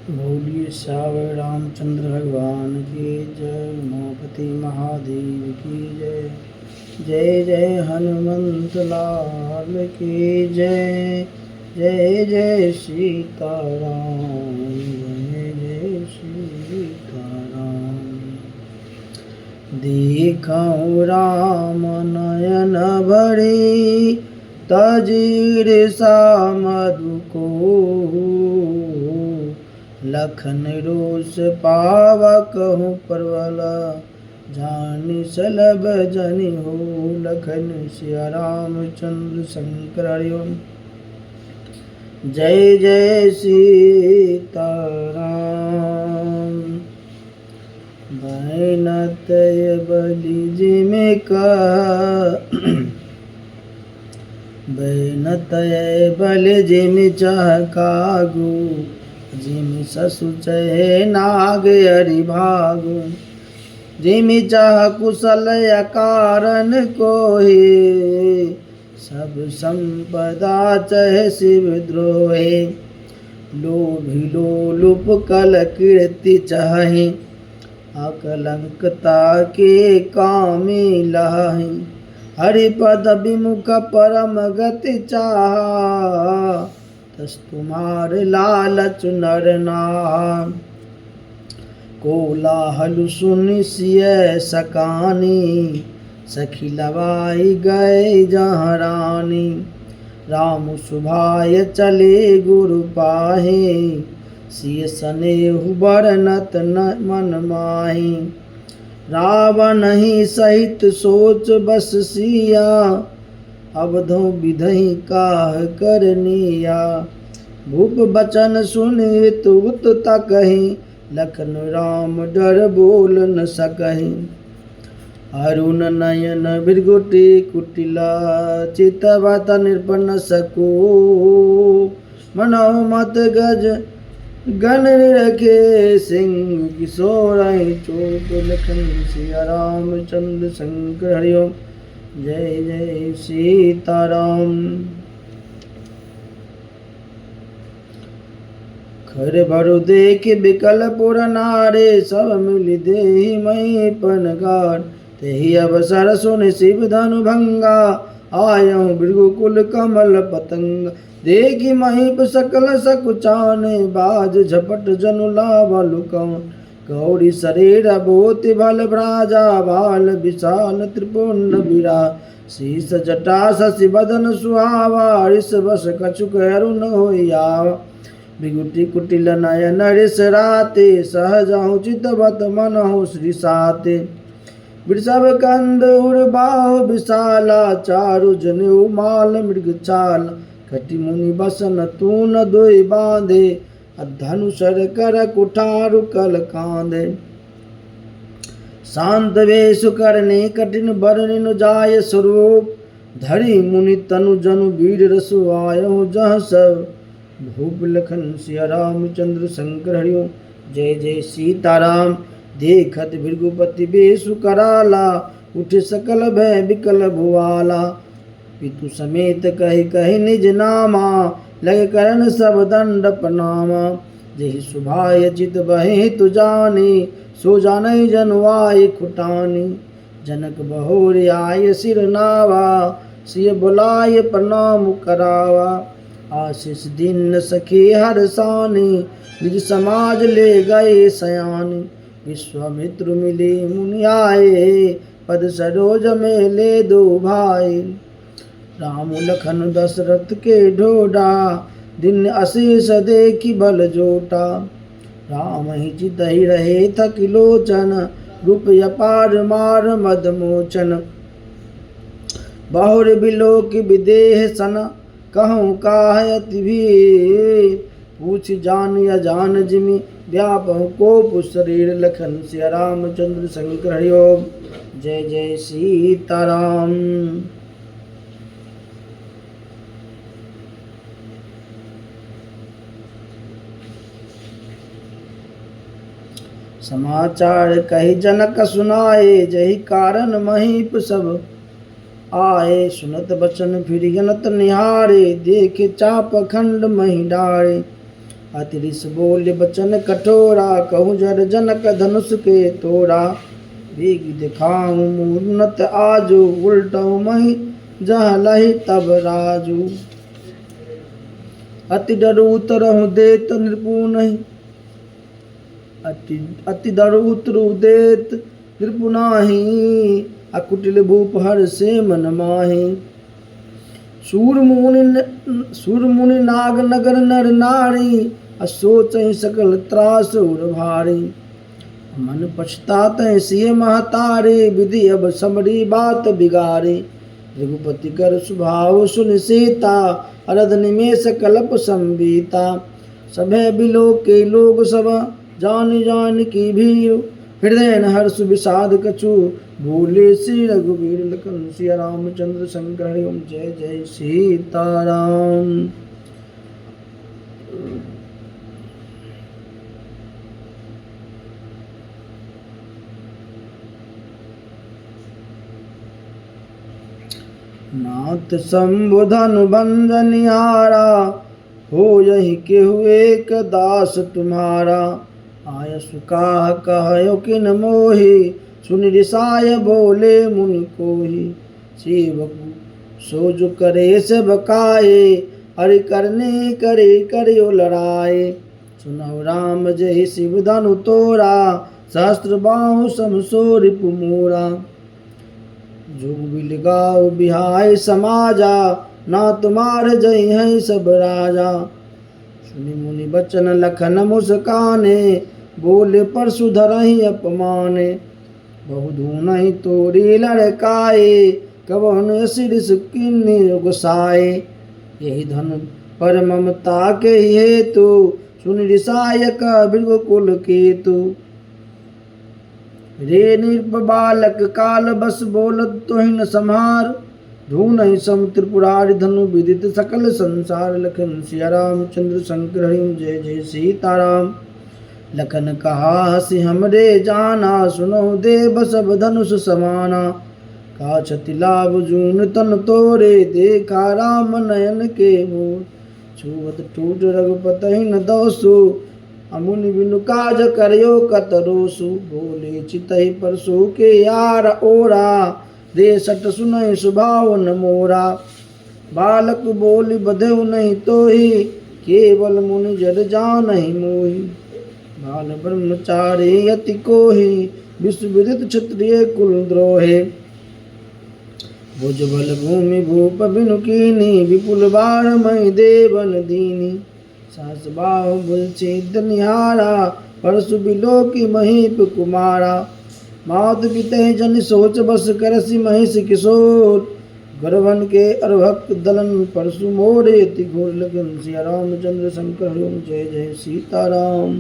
बोलिए श्यावर रामचंद्र भगवान की जय। उमापति महादेव की जय। जय जय हनुमंत लाल की जय। जय जय सीताराम। जय जय सीताराम। देखऊँ राम नयन भरी तजीर सा मधु को। लखन रोष पावकहु प्रबल जानि सलभ जनि हो। लखन सिया रामचंद्र शंकर हरि ओम। जय जय सीताराम। बैनत बलि जिमि बैनत बलि जिमि चहकागु। जिमि ससुचय नाग हरि भागु। जिमि चाह कुशल अकारन कोहि। सब संपदा चह शिव द्रोहि। लोभी लोलुप कल कीर्ति चाहि। अकलंकता के कामी लाहि। हरिपद विमुख परम गति चाहा। तस तुम्हार लालच नर नाम। कोलाहल सुनि सिय सकानी। सखी लवाई गए जहाँ रानी। राम सुभाय चले गुरु पाहे। सिय सनेहु बरनत मन माही। रावण ही सहित सोच बस सिया। अवधो विधहि काह करनिया। भूप बचन सुनि तुत तकहि। लखन राम डर बोल न सकहि। अरुण नयन भृगुटी कुटिला। चितवत नृप सको। मनोह मत गज गण रखे सिंह किशोर चोट। लखन सिया रामचंद्र शंकर हरि ओम। जय जय सीताराम। खर भरु देख बिकल पुर नारे। सब मिल देहि मही पनगार। तेहि अवसर सुन शिव धनु भंगा। आयहु भृगुकुल कमल पतंग। देखि महीप सकल सकुचाने। बाज झपट जनु लावा लुकान। गौरी शरीर बोति भल भ्राजा। बाल विशाल त्रिपुंड बिरा। शीस जटा शशि बदन सुहावा। ऋष बस कछुक अरुण होइया। भृगुटी कुटिल नयन ऋष राते। सहजहु चितवत मनहु श्री साते। वृषभ कंद उर्बाहु विशाला। चारु जनेऊ माल मृग छाल। कटि मुनि बसन तून दुई बांधे। धनुषर कर कुठारु कल कांधे। शांत वेशु करने कठिन बरनिनु जाय स्वरूप। धरि मुनि तनु जनु वीर रसु आयहु जह सब। भूप लखन सिया रामचंद्र शंकर हरि ओम। जय जय सीताराम। देखत भृगुपति बेसु कराला। उठ सकल भय विकल भुआला। पितु समेत कहि कहि निज नामा। लग करन सब दंड प्रणामा। जेहि सुभाय चित बहि तु जानी। सो जानई जनु आय खुटानी। जनक बहोर आय सिर नावा। सिय बुलाय प्रणाम करावा। आशीष दीन सखी हर सानी। निज समाज ले गए सयानी। विश्वामित्र मिले मुनि आए। पद सरोज में ले दो भाई। राम लखन दशरथ के ढोडा। दिन अशेष देखी बल जोटा। राम ही चितहि रहे थकि लोचन। रूप अपार मार मद मोचन। बहुर बिलोक विदेह सन। कहूँ काह अति भीर। पूछ जान अजान जिमि व्यापहु कोप शरीर। लखन सिया रामचंद्र शंकर हरि ओम। जय जय सीताराम। समाचार कहि जनक सुनाए। जहि कारण महीप सब आए। सुनत बचन फिर गनत निहारे। देखे चाप खंड मही डारे। अति रिस बोले बचन कठोरा, कहूँ जर जनक धनुष के तोड़ा। वेग दिखाऊं मूर्नत आजू, उल्टऊ मही जह लही तब राजू। अति डरू तरहु देत नृपु नहीं, अति डरू तरु देत नृपु नाही। अकुटिल भूप हर से मन माही। सूर मुनि नाग नगर नर नारी, असोच सकल त्रास उर भारी। मन पछतात सिय महतारे, विधि अब समरी बात बिगारे। रघुपति कर स्वभाव सुन सीता, अरध निमेष कल्प संबीता। सभय बिलो के लोग सब, जान जान की भीर। हृदय न हर्ष विषाद कछु, बोले श्री रघुवीर लखन सिया रामचंद्र शंकर हरि ओम। जय जय सीताराम। नाथ संबोधन बंजनियारा, हो यही के हुए एक दास तुम्हारा। आय सुकाह कहो किन मोहि, सुन रिसाय बोले मुनि कोहि। सेवक सो जो करे सब काये, हरि करने करे करियो लड़ाए। सुनौ राम जय शिव धनु तोरा, सहस्त्र बाहु समसो रिपु मोरा। जुग बिल गाओ बिहाय समाजा, ना तुम्हार जय है सब राजा। सुनि मुनि बचन लखन मुस्काने, बोले परसु धरहि अपमाने। बहु धूनहि तोरी लड़काए, कबहुन सिरिस किन्नि गुसाए। यही धन पर ममता के हेतु, सुनि रिसाय कबीर कुल केतु। रे निर्प बालक काल बस बोलत तुहि न संहार। धूनहि सम त्रिपुरारि धनु विदित सकल संसार। लखन सिया रामचंद्र शंकर हरि ओम। जय जय सीताराम। लखन कहा हसी हमरे जाना, सुनो देव सब धनुष समाना। का छति लाभ जून तन तोरे, देखा राम नयन के मोर। छुअत टूट रघुपति न दोसु, अमुनि बिनु काज करियो कतरोसु। बोले चितहि परसु के यार ओरा, दे सट सुनहि सुभाव न मोरा। बालक बोली बधेउ नहीं तोहि, केवल मुनि जर जानहि मोहि। बाल ब्रह्मचारी यति कोहि, विश्व विदित क्षत्रिय कुल द्रोहे। भुजबल भूमि भूप बिनु कीनी, विपुल बार महि देवन दीनी। सहस बाहु भुज छेद निहारा, परसु बिलो की महीप कुमारा। मात पिते जन सोच बस करसि महिष किशोर। गर्भन के अरभक्त दलन परसु मोरे, अति घोर लगन सिया रामचंद्र शंकर हरि ओम। जय जय सीताराम।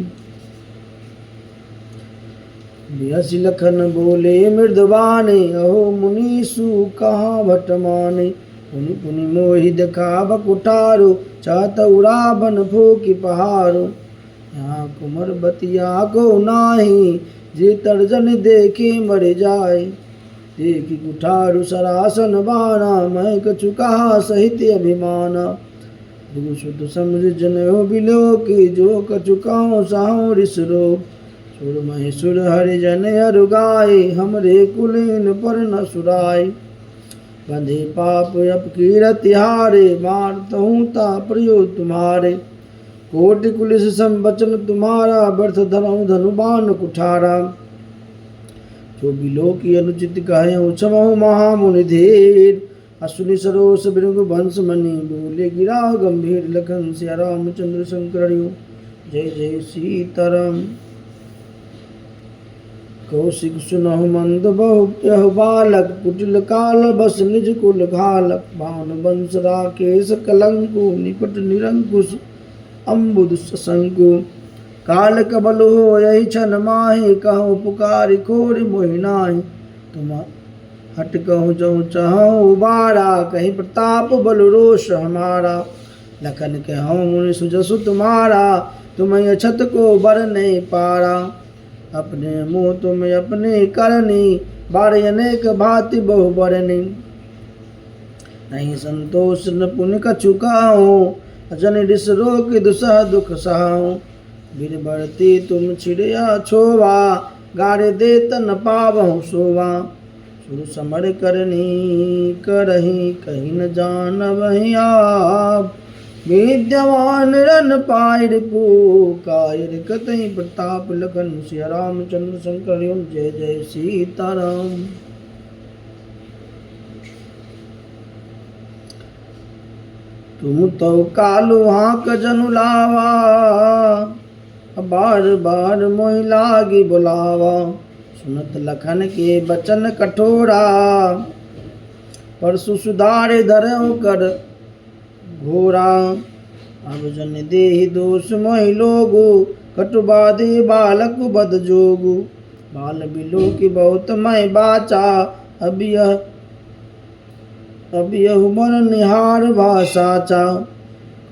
बिहसि लखन बोले मृदवाने, अहो मुनीसु कहाँ भट माने। पुनि पुनि मोहि देखाव कुठारो, चाहतउ रावण फूकि पहारो। यहाँ कुमर बतिया को नाही, जे तर्जन देखे मर जाए। देखि कुठारु सरासन बाना, मैं कछु कहा सहित अभिमाना। दुसुत समझ जन बिलो की, जो कछु कहो साहु रिस रोग। सुर महेशुर हरिजन अरु गाय, हमरे कुलीन पर न सुराय। बंधे पाप अपकीरति हारे, मारतहूँ ता प्रियो तुम्हारे। कोटि कुलिस संबचन तुम्हारा, व्यर्थ धरऊँ धनु बाण कुठारा। जो बिलो की अनुचित कहे क्षमहु महामुनि धीर। असुनि सरोस बिरंग वंश मणि, बोले गिरा गंभीर। लखन सिया रामचंद्र शंकर हरि ओम। जय जय सीताराम। कौशिक सुनहु मंद बहु यहु बालक, कुटिल काल बस निज कुल घालक। भान वंश राकेश कलंकु, निपट निरंकुश अम्बुद सशंकु। काल कबल हो यही छन माहि, कहूँ पुकारी खोरि मोहि नाहि। तुम हट कहूँ जो चाहूँ उबारा, कहीं प्रताप बल रोष हमारा। लखन कहूँ मुनि सुजसु तुम्हारा, तुम्हें अछत को बर नहीं पारा। अपने मुँह तुम अपने करनी, बारे अनेक भांति बहु बरनी। नहीं संतोष न पुण्य कछु काहूँ, अजन रिस रोक दुसह दुख सहाऊं। बिर बढ़ती तुम छिड़िया छोवा, गारे दे तन पावहु सोवा। सुर समर करनी करही, कहीं न जान वही आप। विद्यमान रन पायर पू, कायर कतई प्रताप लखन सिया रामचंद्र शंकर। जय जय सीताराम। तुम तो कालू हाँक जनु लावा, बार बार मोहि लागी बुलावा। सुनत लखन के बचन कठोरा, परसु सुधारे धरऊ कर घोरा। अब जन देहि दोष मोहि लोगु, कटुबादे बालक बद जोगु। बाल बिलो की बहुत मैं बाचा, अब यह मन निहार भाषाचा।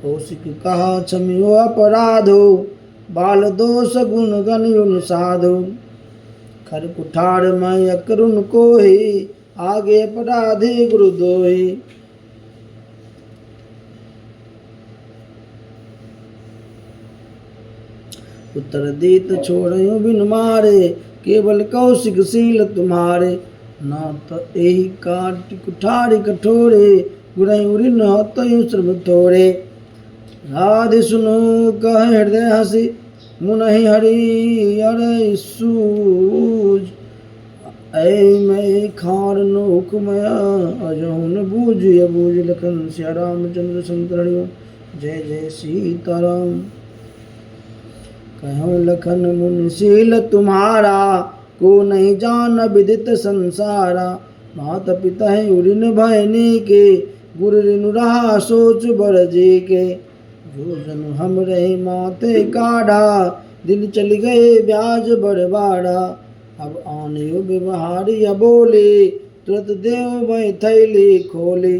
कौशिक कहा क्षमियो अपराधो, बाल दोष गुण गण साधो। खर कुठार मैं अकरुण कोहि, आगे अपराधी गुरु दोहि। उत्तर दीत छोड़ो बिन मारे, केवल कौशिक शील तुम्हारे। नाथ एहि काट कुठारी कठोरे, गुरहि ऋण हतयु श्रम थोरे। राधे सुनो कह हृदय हसी, मुनहि हरि अरे सूज। ऐ मैं खार नोक मया, अजहुन बूझ अबूझ लखन सिया रामचंद्र शंकर। जय जय सीताराम। कहो लखन मुनिशील तुम्हारा, को नहीं जान विदित संसारा। माता पिता है उरिन भयनी के, गुरु ऋण रहा सोच बर जी के। जो जन हम रहे माते काढ़ा, दिन चल गए ब्याज बड़बाड़ा। अब आनियो व्यवहारी बोले, तुरंत देव मैं थैली खोली।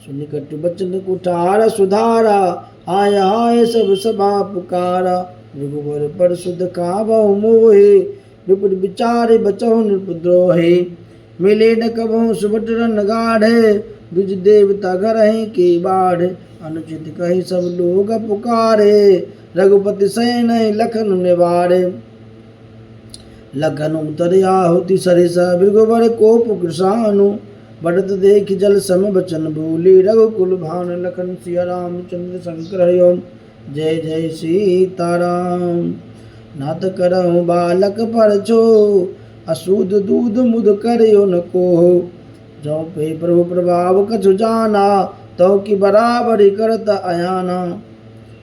सुन कट बचन कुठार सुधारा, आय आय सब सभा पुकारा। रघुवर पर सुध खावहु मोहे, विपुल विचार बचहु नृपद्रोहे। मिले न कबहु सुबट रन गाढ़े, द्विज देवता घर की बाढ़। अनुचित कही सब लोग पुकारे, रघुपति सैन लखन निवारे। लखन उतर आहुति सरिसा, भृगुवर कोप कृषानु। बढ़त देख जल सम बचन बोली, रघुकुल भान लखन सिया रामचंद्र शंकर। हरिओम जय जय सीताराम। नाथ करहु बालक पर छो, अशुद्ध दूध मुद करियो न को। जो पे प्रभु प्रभाव कछु जाना, तो की बराबरी करत अयाना।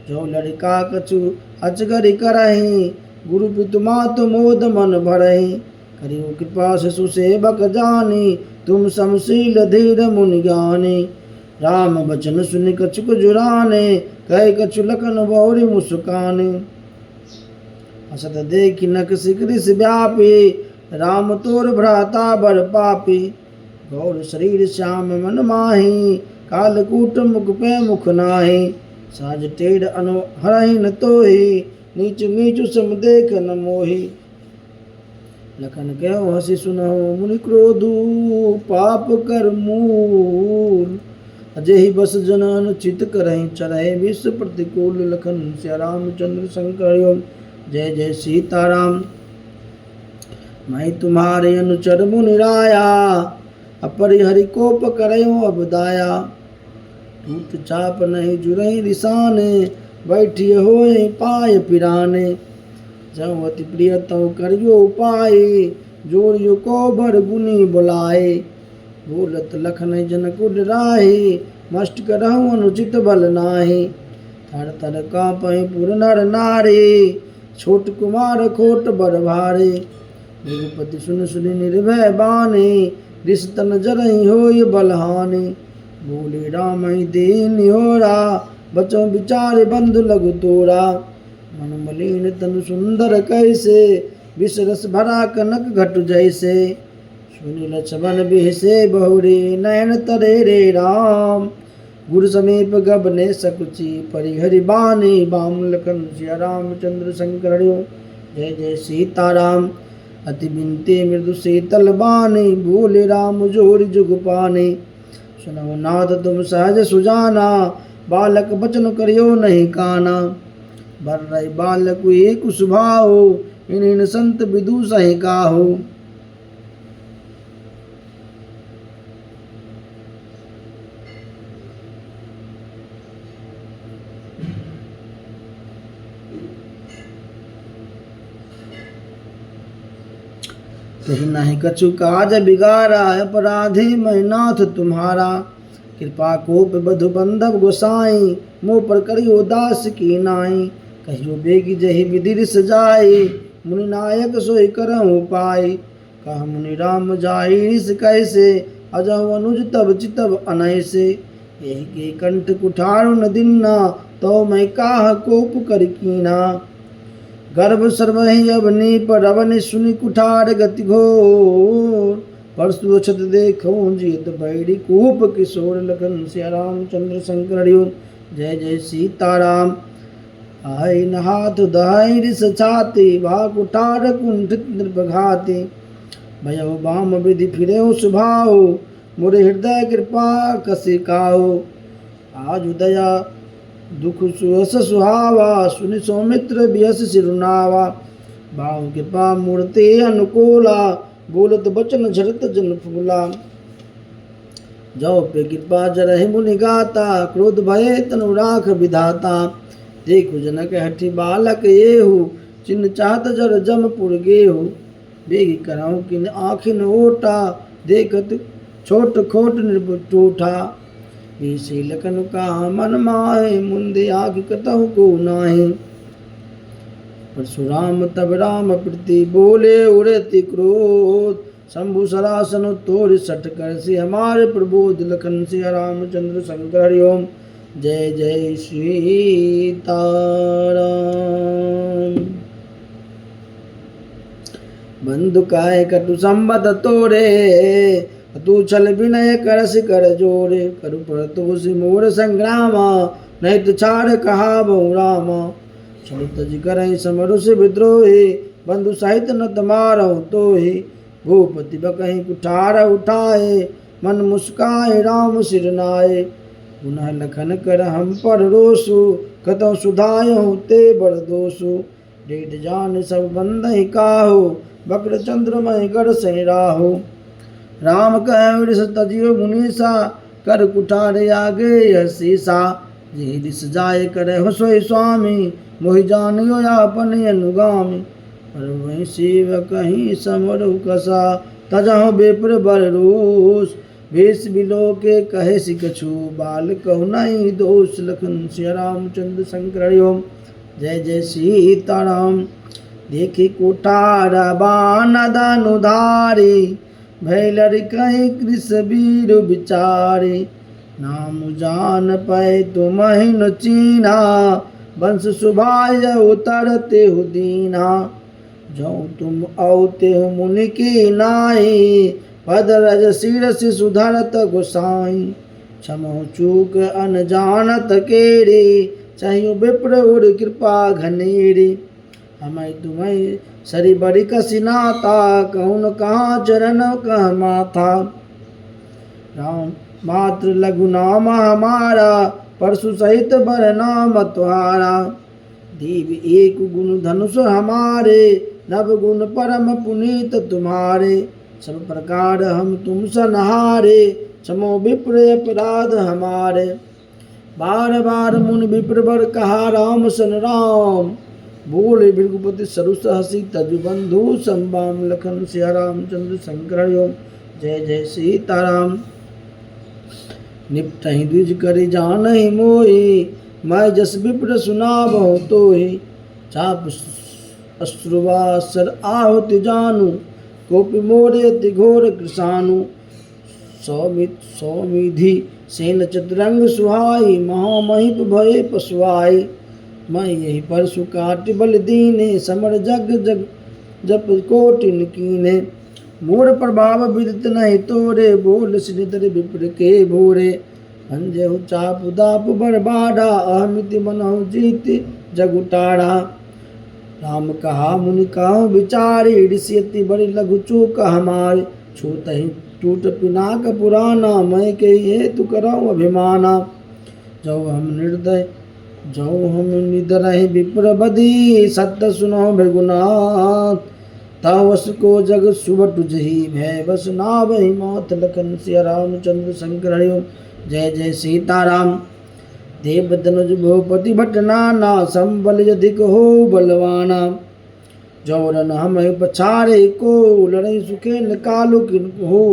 जो लड़का कछु अचगरी करही, गुरु पितु मातु मोद मन भरही। करियो कृपा शिशु सेवक जानी, तुम समशील धीर मुनि ज्ञानी। राम बचन सुनि कछुक जुराने, कह कछु लखन बहुरी मुस्काने। हसत देखि नक सिकरिस व्यापी, राम तोर भ्राता बर पापी। गौर शरीर श्याम मन माही, कालकूट मुख पे मुख नाही। साज टेढ़ अनु हरहि न तोहि, नीच नीच सम देख न मोहि। लखन कहो हसी सुनहु मुनि क्रोधु, पाप कर मूल। अजहि बस जन अनुचित करहि, चरहि विश्व प्रतिकूल। लखन सिया रामचंद्र शंकर। जय जय सीताराम। मैं तुम्हारे अनुचर मुनि राया, अपरिहरि कोप करयो अब दाया। टूट चाप नहीं जुरहि रिसाने, बैठिए होए पाय पिराने। जब अति प्रिय तव करियो उपाय, जोड़ियो को भर गुनी बुलाए। बोलत लखन जनक राही, मस्ट करहु अनुचित बल नाही। थर थर काँपहि पुर नर नारी, छोट कुमार खोट बर भारे। रघुपति सुन सुनि निर्भय बानी, रिस तन जरहि होय बलहानि। बोले राम दीन होरा, बचो विचार बंधु लघु तोरा। मन मलिन तनु सुंदर कैसे, विष रस भरा कनक घट जैसे। सुनि लक्ष्मण बिहसे बहुरे, नयन तरे रे राम। गुरु समीप गबने सकुचि, परिहरि बानी बाम। लखन सिया रामचंद्र शंकर। जय जय सीताराम। अति बिनते मृदु शीतल बानी, बोले राम जोरि जुग पानी। सुनो नाथ तुम सहज सुजाना, बालक बचन करियो नहीं काना। बर रही बालक एक स्वभाव, इन संत विदु सही काहो। कहीं नहीं कछु काज बिगारा, अपराधी मैं नाथ तुम्हारा। कृपा कोप बधु बंधव गोसाई, मुँह पर करियो दास की नाई। कहियो बेगी जही विधि सजाई, मुनि नायक सोई करहु पाई। कह मुनि राम जाई रिस कैसे, अजहु अनुज तब चितब अनैसे। यही के कंठ कुठारु न दिन्ना, तो मैं काह कोप कर कीना। गर्भ सर्वहि अवनि पर अवनि सुनि कुठार गति घोर। परसु अछत देखो जीत बैरी, कूप किशोर लखन सिया रामचंद्र शंकर हरिओम। जय जय सीताराम। आई न हाथ दहाई रिस छाती, भा कुठार कुंठित निर्बघाती। भयो बाम विधि फिरे सुभाओ, मुरे हृदय कृपा कसी काओ। आज दया दुख सुहस सुहावा, सुनि सौमित्र बिहस सिरुनावा। भाव कृपा मूर्ति अनुकूला, बोलत बचन झरत जन फूला। जो पे कृपा जरहि मुनि गाता, क्रोध भये तनु राख विधाता। देखो जनक हठी बालक येहु, चिन्ह चाहत जर जमपुर गेहु। बेगी कराऊं किन आखिन ओटा, देखत छोट खोट निर्बटूठा। बीसी लखन का मन माहे, मुंदे आँख कतहु को नाहि। परशुराम तब राम प्रति बोले, उड़ेति क्रोध। शंभु सरासन तोड़ सठ कर से, हमारे प्रबोध लखन सिया रामचंद्र शंकर हरिओम। जय जय सीताराम। बंधु काय कटु संबत तोरे, तू छल विनय करस कर जोरे। करु परतोष मोर संग्रामा, नहीं तो छाड़ कहा बहु रामा। छल तज करहि समरुष विद्रोही, बंधु सहित न तमारहु तोहि। भूपति बकहि कुठार उठाए, मन मुस्काए राम सिर नाए। पुनः लखन कर हम पर रोसु, कतौ सुधायहु ते बड़ दोसु। डेढ़ जान सब बंधहि काहू, बक्र चंद्रमय गढ़ सहि राहु। राम कह रिस तजियो मुनीसा, कर कुठार आगे यह सीसा। जी रिस जाय करे हो सोई स्वामी, मोहि जानियो आपन अनुगामी। पर वही शिव कहीं समरु कसा, तजहु बेपुर बर रोष। वेश बिलो के कहे सिकछु, बाल कहु नहीं दोष। लखन सिया रामचंद्र शंकर हरिओम। जय जय सीताराम। देखी कुठार बान धनुधारी, भैलर कहीं कृष वीर विचारी। नाम जान पै तुमहि न चीना, वंश सुभाय उतरते हो दीना। जो तुम औते हो मुनि की नाई, पद रज शिरस सुधरत गोसाई। क्षमो चूक अनजानत केरी, चाहियो विप्र उर कृपा घनेरी। हमें तुम्हें सरी बड़ी कसिनाता, कहूँ न कहाँ चरण कह माथा। राम मात्र लघु नाम हमारा, परशु सहित बर नाम तुम्हारा। दीव एक गुण धनुष हमारे, नव गुण परम पुनीत तुम्हारे। सब प्रकार हम तुम सनहारे, क्षमो विप्र अपराध हमारे। बार बार मुनि विप्र बर कहा राम सन राम। बोले भृगुपति सरुस हसी, तजु बंधु संबाम। लखन सिया रामचंद्र शंकर हरिओम। जय जय सीताराम। निपटहि द्विज करि जानहि मोहि, मैं जस विप्र सुनावहु तोहि। चाप अश्रुवासर आहुति जानू, कोपि मोरे अति घोर कृशानु। सौमिधि सेन चतुरंग सुहाई, महामहिप भये पशुआई। मैं यही परशु काटि बल दीने, समर जग जग जप कोटिन कीने। मोर प्रभाव विदित नहीं तोरे, बोल श्रीधर विप्र के भोरे। अंजहु चाप दाप बरबाड़ा, अहमिति मनहु जीत जगुटाड़ा। राम कहा मुनि कहु विचारी, ऋषि अति बड़ी लघु चूक हमारी। छूतहि टूट पिनाक पुराना, मैं के हेतु करऊँ अभिमाना। जो हम निर्दय जो हम निदरहि विप्र बदी सत्य सुनो भृगुनाथ तावस को जग सुब तुझही भय बस नावहि मौत लखन सिया रामचंद्र शंकर हरिओ। जय जय सीताराम। देव धनुज भूपति भट नाना संबल अधिक हो बलवाना जौरन हम पछारे को लड़ई सुखे निकालो किनको हो।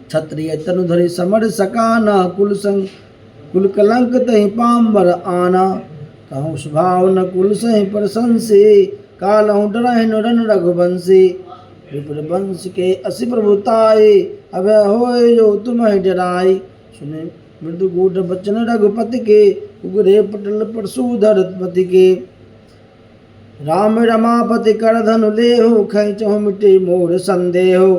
क्षत्रिय तनुधरि समर सकाना कुल कलंक तहि पाम्बर आना कहूँ स्वभाव न कुल सहि प्रशंसे कालहु डरहि रन रघुवंशी विपुल वंश के असी प्रभुताए अभय होए जो तुम्हें डराई सुने मृदु गूढ़ बचन रघुपति के उगरे पटल परशुधर पति के राम रमापति कर धनु लेहो खैचो मिटे मोर संदेहो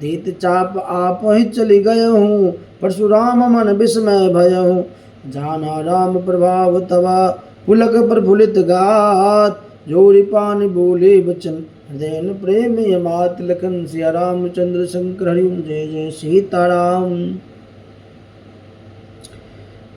दीत चाप आप ही चली गए हूँ परशुराम मन विस्मय भय हूँ जाना राम प्रभाव तवा पुलक प्रफुल्लित गात जोरी पान बोले बचन हृदय प्रेम यमात लखन सिया रामचंद्र शंकर हरिओम। जय जय सीताराम।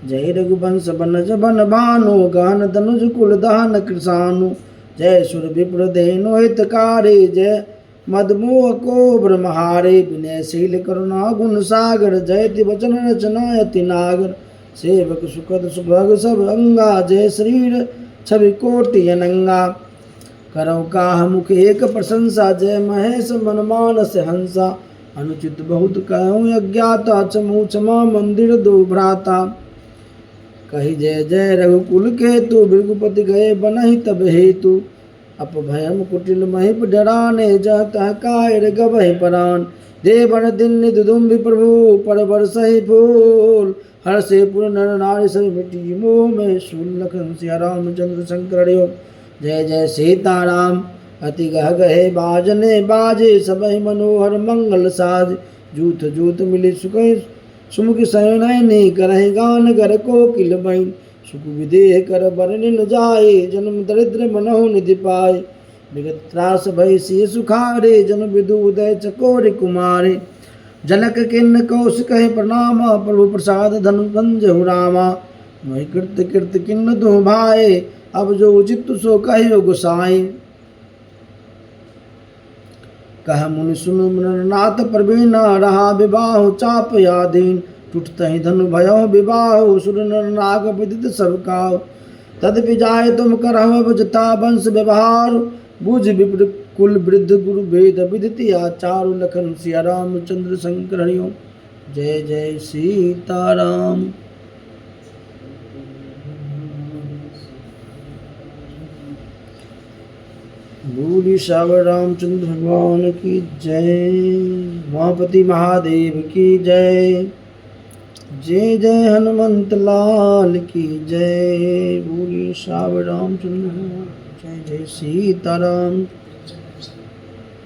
जय रघुवंश बनज बन भानु गान धनुज कुल दहन कृसानु जय सुर विप्र धेनु हितकारी जय मदमोह को ब्रह्महारे विनयशील करुणा गुण सागर जयति वचन रचना यति नागर सेवक सुखद सुभग सब अंगा जय शरीर छवि कोटि अनंगा करौ काह मुख एक प्रशंसा जय महेश मन मानस हंसा अनुचित बहुत कहूँ अज्ञाता चमू क्षमा मंदिर दो भ्राता कही जय जय रघुकुल केतु भृगुपति गए बनहि तब हेतु अपभयम कुटिल महिप डराने जह कायर गवहि परान देवन दिन दुदुम्बि प्रभु पर बरसहि फूल हर से पुर नर नारी सब मिटी मोह में शूल लखन सिया रामचंद्र शंकर हरिओम। जय जय सीताराम। अति गह गहे बाजने बाजे सबहि मनोहर मंगल साज जूथ जूथ मिली सुख सुमुख सैनैनी करहि गान गर कोकिल बहिन सुख विदेह कर बरनिन जाए जन्म दरिद्र मनहु निधि पाए विगत त्रास भय सिय सुखारे जन विदु उदय चकोर कुमारे जनक किन्न कौश कहे प्रणामा प्रभु प्रसाद धनु रंजहु रामा मोहि कृत कृत किन्न दुह भाए अब जो उचित सो कहियो गोसाई कह मुनि सुनु नाथ प्रवीणा रहा विवाह चाप यादीन टूटतहि धनु भयो विवाह सुर नर नाग विदित सब काव तदपि जाय तुम करहु जता वंश व्यवहार बुझ विप्र कुल वृद्ध गुरु वेद विदिति आचारु लखन सिया रामचंद्र शंकर हरिओम। जय जय सीताराम। बोली श्यावर रामचंद्र भगवान की जय। उमापति महादेव की जय। जय जय हनुमंत लाल की जय। बोली श्यावर रामचंद्र। जय जय सीताराम।